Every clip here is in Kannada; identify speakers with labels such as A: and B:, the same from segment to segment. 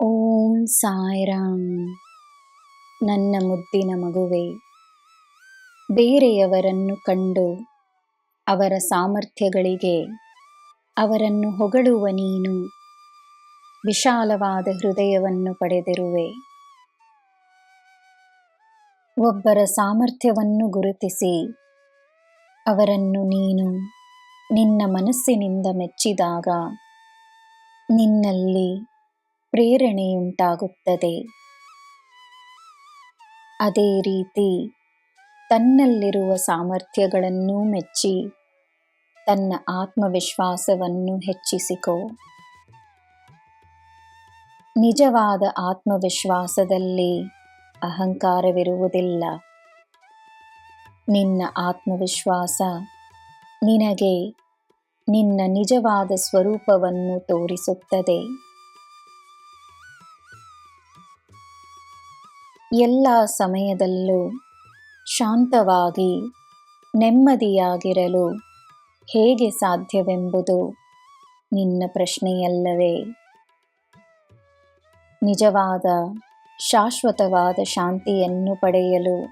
A: ಓಂ ಸಾಯಿರಾಮ್. ನನ್ನ ಮುದ್ದಿನ ಮಗುವೆ, ಬೇರೆಯವರನ್ನು ಕಂಡು ಅವರ ಸಾಮರ್ಥ್ಯಗಳಿಗೆ ಅವರನ್ನು ಹೊಗಳುವ ನೀನು ವಿಶಾಲವಾದ ಹೃದಯವನ್ನು ಪಡೆದಿರುವೆ. ಒಬ್ಬರ ಸಾಮರ್ಥ್ಯವನ್ನು ಗುರುತಿಸಿ ಅವರನ್ನು ನೀನು ನಿನ್ನ ಮನಸ್ಸಿನಿಂದ ಮೆಚ್ಚಿದಾಗ ನಿನ್ನಲ್ಲಿ ಪ್ರೇರಣೆಯುಂಟಾಗುತ್ತದೆ. ಅದೇ ರೀತಿ ತನ್ನಲ್ಲಿರುವ ಸಾಮರ್ಥ್ಯಗಳನ್ನು ಮೆಚ್ಚಿ ತನ್ನ ಆತ್ಮವಿಶ್ವಾಸವನ್ನು ಹೆಚ್ಚಿಸಿಕೋ. ನಿಜವಾದ ಆತ್ಮವಿಶ್ವಾಸದಲ್ಲಿ ಅಹಂಕಾರವಿರುವುದಿಲ್ಲ. ನಿನ್ನ ಆತ್ಮವಿಶ್ವಾಸ ನಿನಗೆ ನಿನ್ನ ನಿಜವಾದ ಸ್ವರೂಪವನ್ನು ತೋರಿಸುತ್ತದೆ. ಎಲ್ಲ ಸಮಯದಲ್ಲೂ ಶಾಂತವಾಗಿ ನೆಮ್ಮದಿಯಾಗಿರಲು ಹೇಗೆ ಸಾಧ್ಯವೆಂಬುದು ನಿನ್ನ ಪ್ರಶ್ನೆಯಲ್ಲವೇ? ನಿಜವಾದ ಶಾಶ್ವತವಾದ ಶಾಂತಿಯನ್ನು ಪಡೆಯಲು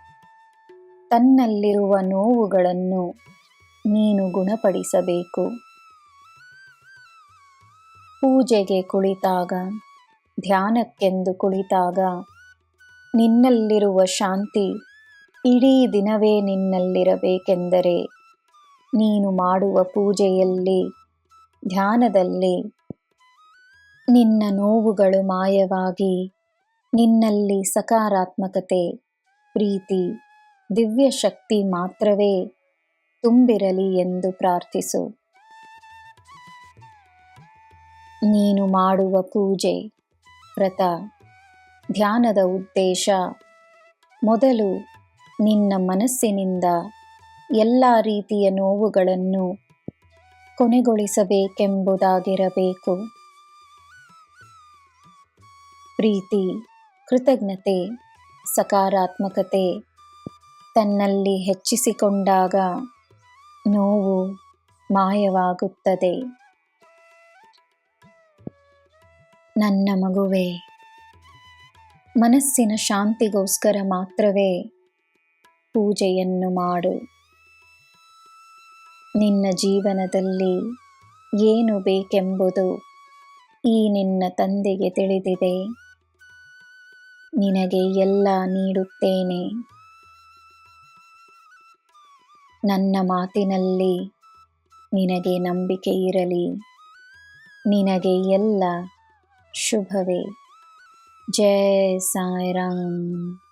A: ತನ್ನಲ್ಲಿರುವ ನೋವುಗಳನ್ನು ನೀನು ಗುಣಪಡಿಸಬೇಕು. ಪೂಜೆಗೆ ಕುಳಿತಾಗ, ಧ್ಯಾನಕ್ಕೆಂದು ಕುಳಿತಾಗ ನಿನ್ನಲ್ಲಿರುವ ಶಾಂತಿ ಇಡೀ ದಿನವೇ ನಿನ್ನಲ್ಲಿರಬೇಕೆಂದರೆ ನೀನು ಮಾಡುವ ಪೂಜೆಯಲ್ಲಿ, ಧ್ಯಾನದಲ್ಲಿ ನಿನ್ನ ನೋವುಗಳು ಮಾಯವಾಗಿ ನಿನ್ನಲ್ಲಿ ಸಕಾರಾತ್ಮಕತೆ, ಪ್ರೀತಿ, ದಿವ್ಯ ಶಕ್ತಿ ಮಾತ್ರವೇ ತುಂಬಿರಲಿ ಎಂದು ಪ್ರಾರ್ಥಿಸು. ನೀನು ಮಾಡುವ ಪೂಜೆ, ವ್ರತ, ಧ್ಯಾನದ ಉದ್ದೇಶ ಮೊದಲು ನಿನ್ನ ಮನಸ್ಸಿನಿಂದ ಎಲ್ಲ ರೀತಿಯ ನೋವುಗಳನ್ನು ಕೊನೆಗೊಳಿಸಬೇಕೆಂಬುದಾಗಿರಬೇಕು. ಪ್ರೀತಿ, ಕೃತಜ್ಞತೆ, ಸಕಾರಾತ್ಮಕತೆ ತನ್ನಲ್ಲಿ ಹೆಚ್ಚಿಸಿಕೊಂಡಾಗ ನೋವು ಮಾಯವಾಗುತ್ತದೆ. ನನ್ನ ಮಗುವೆ, ಮನಸ್ಸಿನ ಶಾಂತಿಗೋಸ್ಕರ ಮಾತ್ರವೇ ಪೂಜೆಯನ್ನು ಮಾಡು. ನಿನ್ನ ಜೀವನದಲ್ಲಿ ಏನು ಬೇಕೆಂಬುದು ಈ ನಿನ್ನ ತಂದೆಗೆ ತಿಳಿದಿದೆ. ನಿನಗೆ ಎಲ್ಲ ನೀಡುತ್ತೇನೆ. ನನ್ನ ಮಾತಿನಲ್ಲಿ ನಿನಗೆ ನಂಬಿಕೆ ಇರಲಿ. ನಿನಗೆ ಎಲ್ಲ ಶುಭವೇ. ಜೈ ಸಾಯಿರಾಮ್.